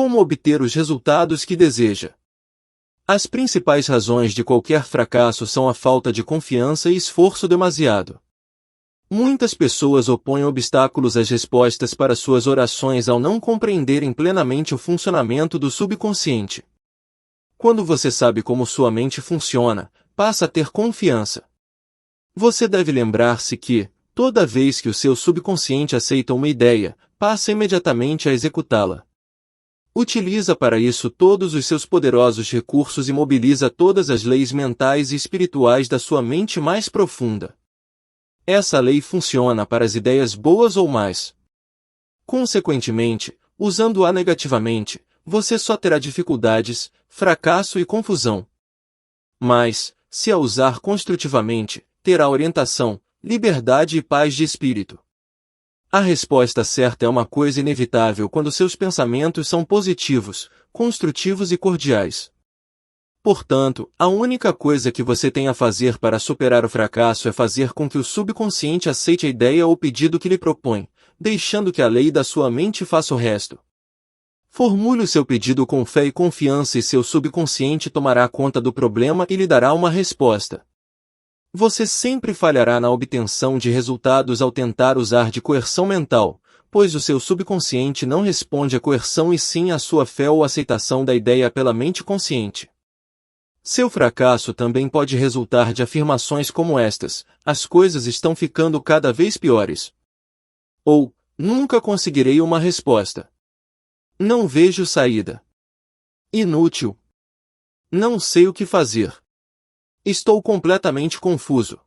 Como obter os resultados que deseja? As principais razões de qualquer fracasso são a falta de confiança e esforço demasiado. Muitas pessoas opõem obstáculos às respostas para suas orações ao não compreenderem plenamente o funcionamento do subconsciente. Quando você sabe como sua mente funciona, passa a ter confiança. Você deve lembrar-se que, toda vez que o seu subconsciente aceita uma ideia, passa imediatamente a executá-la. Utiliza para isso todos os seus poderosos recursos e mobiliza todas as leis mentais e espirituais da sua mente mais profunda. Essa lei funciona para as ideias boas ou más. Consequentemente, usando-a negativamente, você só terá dificuldades, fracasso e confusão. Mas, se a usar construtivamente, terá orientação, liberdade e paz de espírito. A resposta certa é uma coisa inevitável quando seus pensamentos são positivos, construtivos e cordiais. Portanto, a única coisa que você tem a fazer para superar o fracasso é fazer com que o subconsciente aceite a ideia ou pedido que lhe propõe, deixando que a lei da sua mente faça o resto. Formule o seu pedido com fé e confiança e seu subconsciente tomará conta do problema e lhe dará uma resposta. Você sempre falhará na obtenção de resultados ao tentar usar de coerção mental, pois o seu subconsciente não responde à coerção e sim à sua fé ou aceitação da ideia pela mente consciente. Seu fracasso também pode resultar de afirmações como estas: as coisas estão ficando cada vez piores. Ou, nunca conseguirei uma resposta. Não vejo saída. Inútil. Não sei o que fazer. Estou completamente confuso.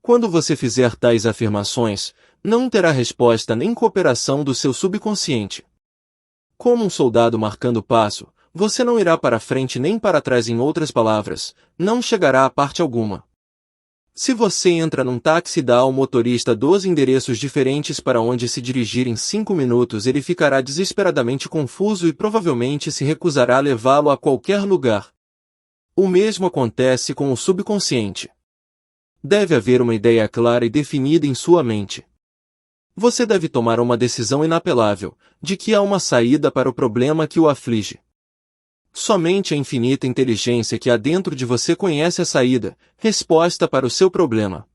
Quando você fizer tais afirmações, não terá resposta nem cooperação do seu subconsciente. Como um soldado marcando passo, você não irá para frente nem para trás, em outras palavras, não chegará a parte alguma. Se você entra num táxi e dá ao motorista 12 endereços diferentes para onde se dirigir em 5 minutos, ele ficará desesperadamente confuso e provavelmente se recusará a levá-lo a qualquer lugar. O mesmo acontece com o subconsciente. Deve haver uma ideia clara e definida em sua mente. Você deve tomar uma decisão inapelável, de que há uma saída para o problema que o aflige. Somente a infinita inteligência que há dentro de você conhece a saída, resposta para o seu problema.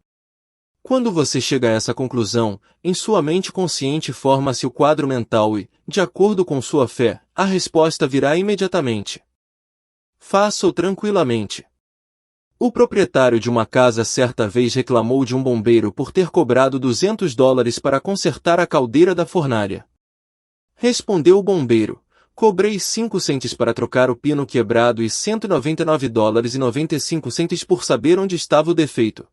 Quando você chega a essa conclusão, em sua mente consciente forma-se o quadro mental e, de acordo com sua fé, a resposta virá imediatamente. Faça-o tranquilamente. O proprietário de uma casa certa vez reclamou de um bombeiro por ter cobrado $200 para consertar a caldeira da fornalha. Respondeu o bombeiro: cobrei 5 centes para trocar o pino quebrado e $199,95 por saber onde estava o defeito.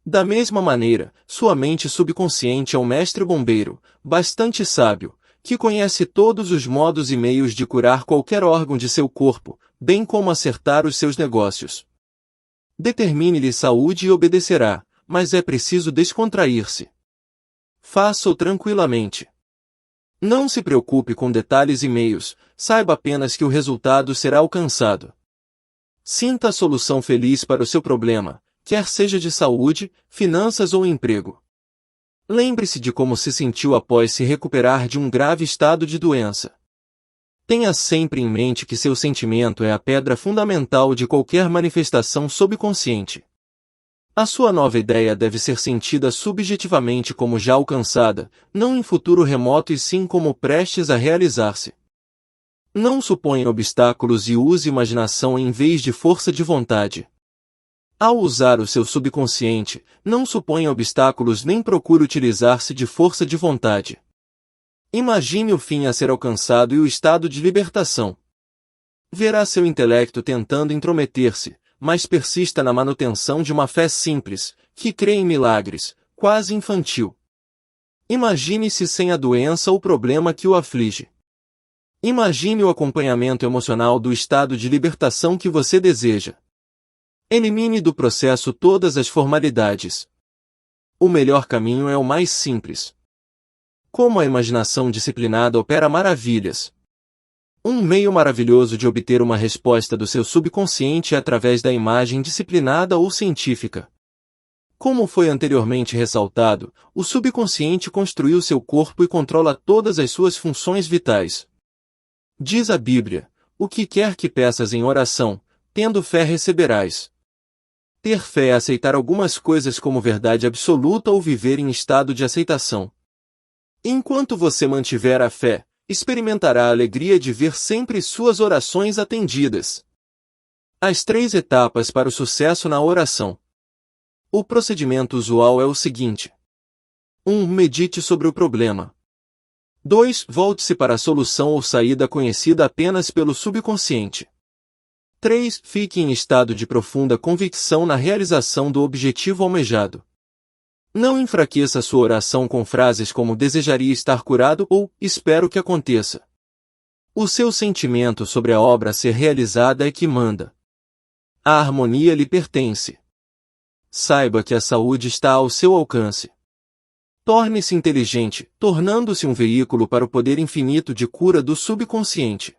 Da mesma maneira, sua mente subconsciente é um mestre bombeiro, bastante sábio, que conhece todos os modos e meios de curar qualquer órgão de seu corpo, bem como acertar os seus negócios. Determine-lhe saúde e obedecerá, mas é preciso descontrair-se. Faça-o tranquilamente. Não se preocupe com detalhes e meios, saiba apenas que o resultado será alcançado. Sinta a solução feliz para o seu problema, quer seja de saúde, finanças ou emprego. Lembre-se de como se sentiu após se recuperar de um grave estado de doença. Tenha sempre em mente que seu sentimento é a pedra fundamental de qualquer manifestação subconsciente. A sua nova ideia deve ser sentida subjetivamente como já alcançada, não em futuro remoto e sim como prestes a realizar-se. Não suponha obstáculos e use imaginação em vez de força de vontade. Ao usar o seu subconsciente, não suponha obstáculos nem procure utilizar-se de força de vontade. Imagine o fim a ser alcançado e o estado de libertação. Verá seu intelecto tentando intrometer-se, mas persista na manutenção de uma fé simples, que crê em milagres, quase infantil. Imagine-se sem a doença ou problema que o aflige. Imagine o acompanhamento emocional do estado de libertação que você deseja. Elimine do processo todas as formalidades. O melhor caminho é o mais simples. Como a imaginação disciplinada opera maravilhas. Um meio maravilhoso de obter uma resposta do seu subconsciente é através da imagem disciplinada ou científica. Como foi anteriormente ressaltado, o subconsciente construiu seu corpo e controla todas as suas funções vitais. Diz a Bíblia: o que quer que peças em oração, tendo fé receberás. Ter fé é aceitar algumas coisas como verdade absoluta ou viver em estado de aceitação. Enquanto você mantiver a fé, experimentará a alegria de ver sempre suas orações atendidas. As 3 etapas para o sucesso na oração. O procedimento usual é o seguinte: 1. Medite sobre o problema. 2. Volte-se para a solução ou saída conhecida apenas pelo subconsciente. 3. Fique em estado de profunda convicção na realização do objetivo almejado. Não enfraqueça sua oração com frases como desejaria estar curado ou espero que aconteça. O seu sentimento sobre a obra a ser realizada é que manda. A harmonia lhe pertence. Saiba que a saúde está ao seu alcance. Torne-se inteligente, tornando-se um veículo para o poder infinito de cura do subconsciente.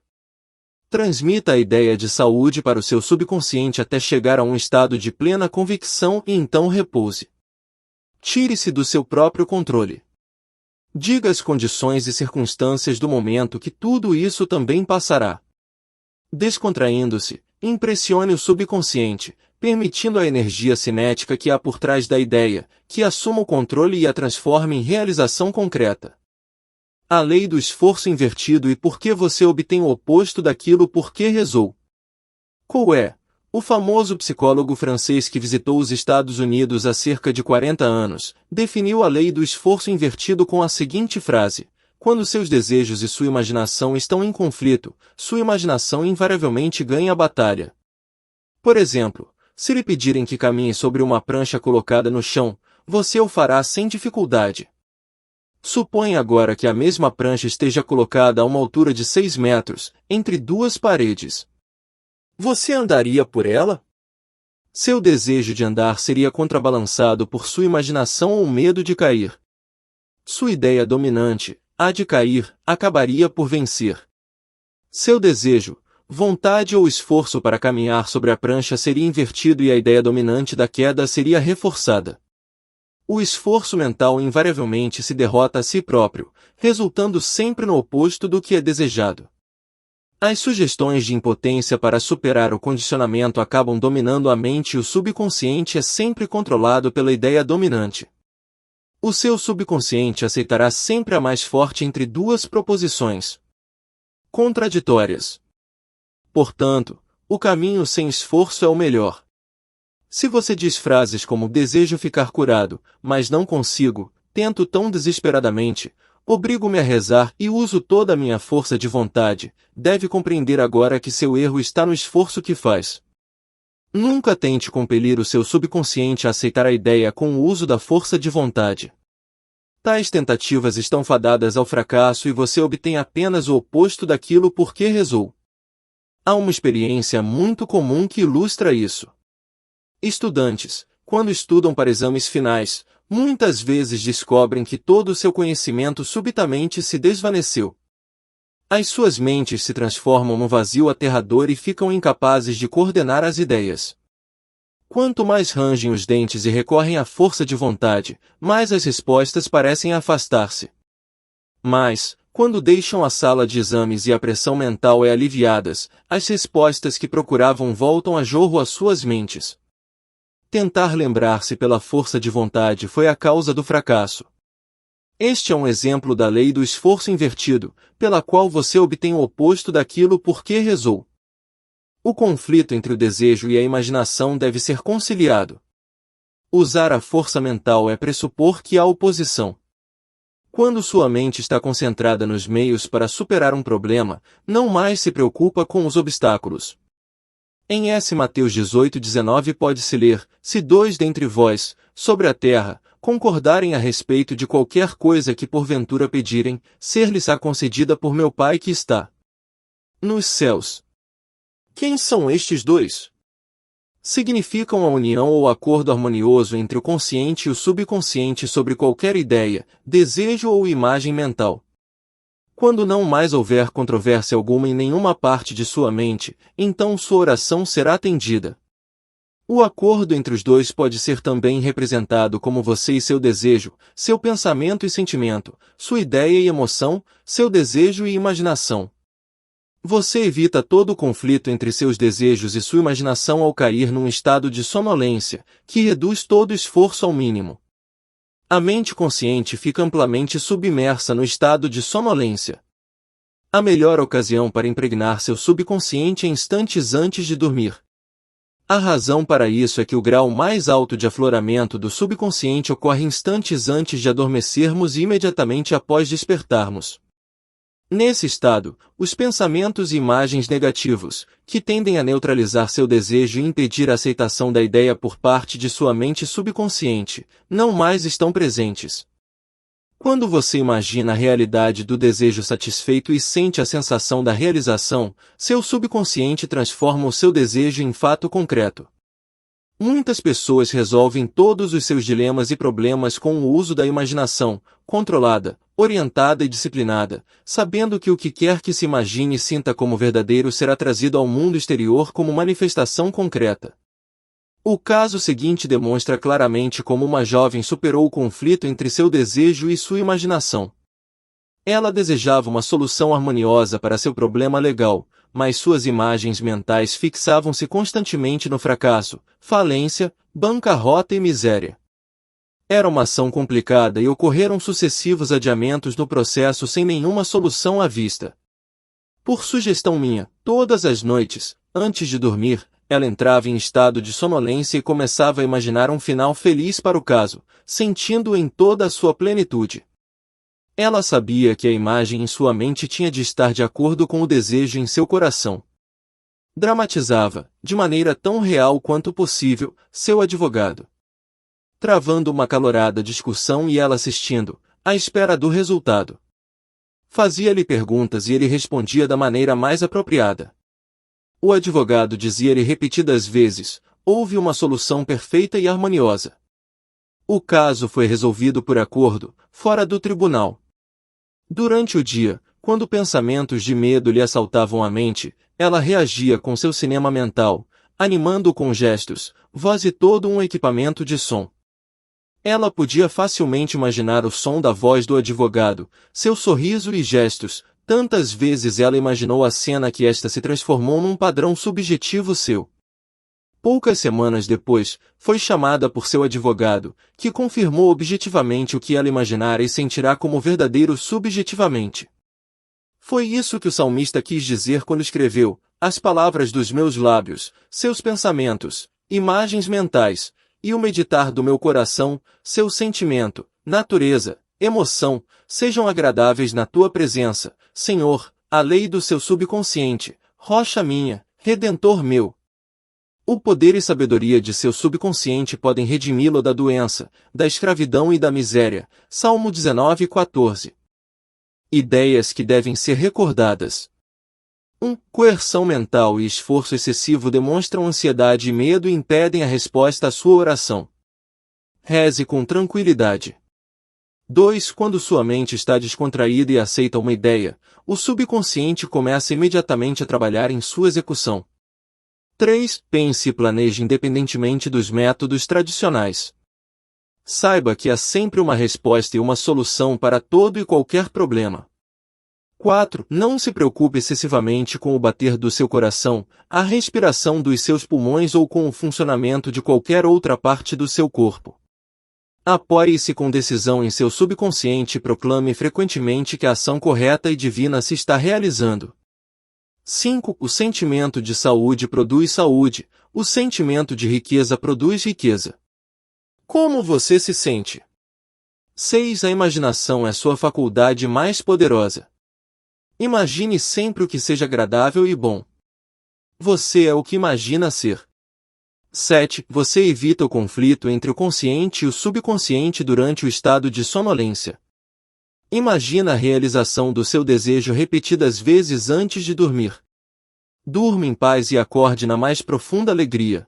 Transmita a ideia de saúde para o seu subconsciente até chegar a um estado de plena convicção e então repouse. Tire-se do seu próprio controle. Diga as condições e circunstâncias do momento que tudo isso também passará. Descontraindo-se, impressione o subconsciente, permitindo a energia cinética que há por trás da ideia, que assuma o controle e a transforme em realização concreta. A lei do esforço invertido e por que você obtém o oposto daquilo por que rezou. Qual é? O famoso psicólogo francês que visitou os Estados Unidos há cerca de 40 anos, definiu a lei do esforço invertido com a seguinte frase: quando seus desejos e sua imaginação estão em conflito, sua imaginação invariavelmente ganha a batalha. Por exemplo, se lhe pedirem que caminhe sobre uma prancha colocada no chão, você o fará sem dificuldade. Suponha agora que a mesma prancha esteja colocada a uma altura de 6 metros, entre 2 paredes. Você andaria por ela? Seu desejo de andar seria contrabalançado por sua imaginação ou medo de cair. Sua ideia dominante, a de cair, acabaria por vencer. Seu desejo, vontade ou esforço para caminhar sobre a prancha seria invertido e a ideia dominante da queda seria reforçada. O esforço mental invariavelmente se derrota a si próprio, resultando sempre no oposto do que é desejado. As sugestões de impotência para superar o condicionamento acabam dominando a mente e o subconsciente é sempre controlado pela ideia dominante. O seu subconsciente aceitará sempre a mais forte entre 2 proposições contraditórias. Portanto, o caminho sem esforço é o melhor. Se você diz frases como desejo ficar curado, mas não consigo, tento tão desesperadamente, obrigo-me a rezar e uso toda a minha força de vontade, deve compreender agora que seu erro está no esforço que faz. Nunca tente compelir o seu subconsciente a aceitar a ideia com o uso da força de vontade. Tais tentativas estão fadadas ao fracasso e você obtém apenas o oposto daquilo por que rezou. Há uma experiência muito comum que ilustra isso. Estudantes, quando estudam para exames finais, muitas vezes descobrem que todo o seu conhecimento subitamente se desvaneceu. As suas mentes se transformam num vazio aterrador e ficam incapazes de coordenar as ideias. Quanto mais rangem os dentes e recorrem à força de vontade, mais as respostas parecem afastar-se. Mas, quando deixam a sala de exames e a pressão mental é aliviadas, as respostas que procuravam voltam a jorro às suas mentes. Tentar lembrar-se pela força de vontade foi a causa do fracasso. Este é um exemplo da lei do esforço invertido, pela qual você obtém o oposto daquilo por que rezou. O conflito entre o desejo e a imaginação deve ser conciliado. Usar a força mental é pressupor que há oposição. Quando sua mente está concentrada nos meios para superar um problema, não mais se preocupa com os obstáculos. Em Mateus 18:19 pode-se ler: se 2 dentre vós, sobre a terra, concordarem a respeito de qualquer coisa que porventura pedirem, ser-lhes-á concedida por meu Pai que está nos céus. Quem são estes 2? Significam a união ou acordo harmonioso entre o consciente e o subconsciente sobre qualquer ideia, desejo ou imagem mental. Quando não mais houver controvérsia alguma em nenhuma parte de sua mente, então sua oração será atendida. O acordo entre os 2 pode ser também representado como você e seu desejo, seu pensamento e sentimento, sua ideia e emoção, seu desejo e imaginação. Você evita todo o conflito entre seus desejos e sua imaginação ao cair num estado de sonolência, que reduz todo esforço ao mínimo. A mente consciente fica amplamente submersa no estado de sonolência. A melhor ocasião para impregnar seu subconsciente é instantes antes de dormir. A razão para isso é que o grau mais alto de afloramento do subconsciente ocorre instantes antes de adormecermos e imediatamente após despertarmos. Nesse estado, os pensamentos e imagens negativos, que tendem a neutralizar seu desejo e impedir a aceitação da ideia por parte de sua mente subconsciente, não mais estão presentes. Quando você imagina a realidade do desejo satisfeito e sente a sensação da realização, seu subconsciente transforma o seu desejo em fato concreto. Muitas pessoas resolvem todos os seus dilemas e problemas com o uso da imaginação, controlada, orientada e disciplinada, sabendo que o que quer que se imagine e sinta como verdadeiro será trazido ao mundo exterior como manifestação concreta. O caso seguinte demonstra claramente como uma jovem superou o conflito entre seu desejo e sua imaginação. Ela desejava uma solução harmoniosa para seu problema legal, mas suas imagens mentais fixavam-se constantemente no fracasso, falência, bancarrota e miséria. Era uma ação complicada e ocorreram sucessivos adiamentos no processo sem nenhuma solução à vista. Por sugestão minha, todas as noites, antes de dormir, ela entrava em estado de sonolência e começava a imaginar um final feliz para o caso, sentindo-o em toda a sua plenitude. Ela sabia que a imagem em sua mente tinha de estar de acordo com o desejo em seu coração. Dramatizava, de maneira tão real quanto possível, seu advogado. Travando uma acalorada discussão e ela assistindo, à espera do resultado. Fazia-lhe perguntas e ele respondia da maneira mais apropriada. O advogado dizia-lhe repetidas vezes: houve uma solução perfeita e harmoniosa. O caso foi resolvido por acordo, fora do tribunal. Durante o dia, quando pensamentos de medo lhe assaltavam a mente, ela reagia com seu cinema mental, animando-o com gestos, voz e todo um equipamento de som. Ela podia facilmente imaginar o som da voz do advogado, seu sorriso e gestos. Tantas vezes ela imaginou a cena que esta se transformou num padrão subjetivo seu. Poucas semanas depois, foi chamada por seu advogado, que confirmou objetivamente o que ela imaginara e sentirá como verdadeiro subjetivamente. Foi isso que o salmista quis dizer quando escreveu: as palavras dos meus lábios, seus pensamentos, imagens mentais, e o meditar do meu coração, seu sentimento, natureza, emoção, sejam agradáveis na tua presença, Senhor, a lei do seu subconsciente, rocha minha, redentor meu. O poder e sabedoria de seu subconsciente podem redimi-lo da doença, da escravidão e da miséria. Salmo 19:14. Ideias que devem ser recordadas. 1. Coerção mental e esforço excessivo demonstram ansiedade e medo e impedem a resposta à sua oração. Reze com tranquilidade. 2. Quando sua mente está descontraída e aceita uma ideia, o subconsciente começa imediatamente a trabalhar em sua execução. 3. Pense e planeje independentemente dos métodos tradicionais. Saiba que há sempre uma resposta e uma solução para todo e qualquer problema. 4. Não se preocupe excessivamente com o bater do seu coração, a respiração dos seus pulmões ou com o funcionamento de qualquer outra parte do seu corpo. Apoie-se com decisão em seu subconsciente e proclame frequentemente que a ação correta e divina se está realizando. 5. O sentimento de saúde produz saúde, o sentimento de riqueza produz riqueza. Como você se sente? 6. A imaginação é sua faculdade mais poderosa. Imagine sempre o que seja agradável e bom. Você é o que imagina ser. 7. Você evita o conflito entre o consciente e o subconsciente durante o estado de sonolência. Imagina a realização do seu desejo repetidas vezes antes de dormir. Durma em paz e acorde na mais profunda alegria.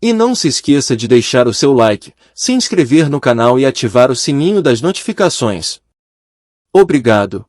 E não se esqueça de deixar o seu like, se inscrever no canal e ativar o sininho das notificações. Obrigado.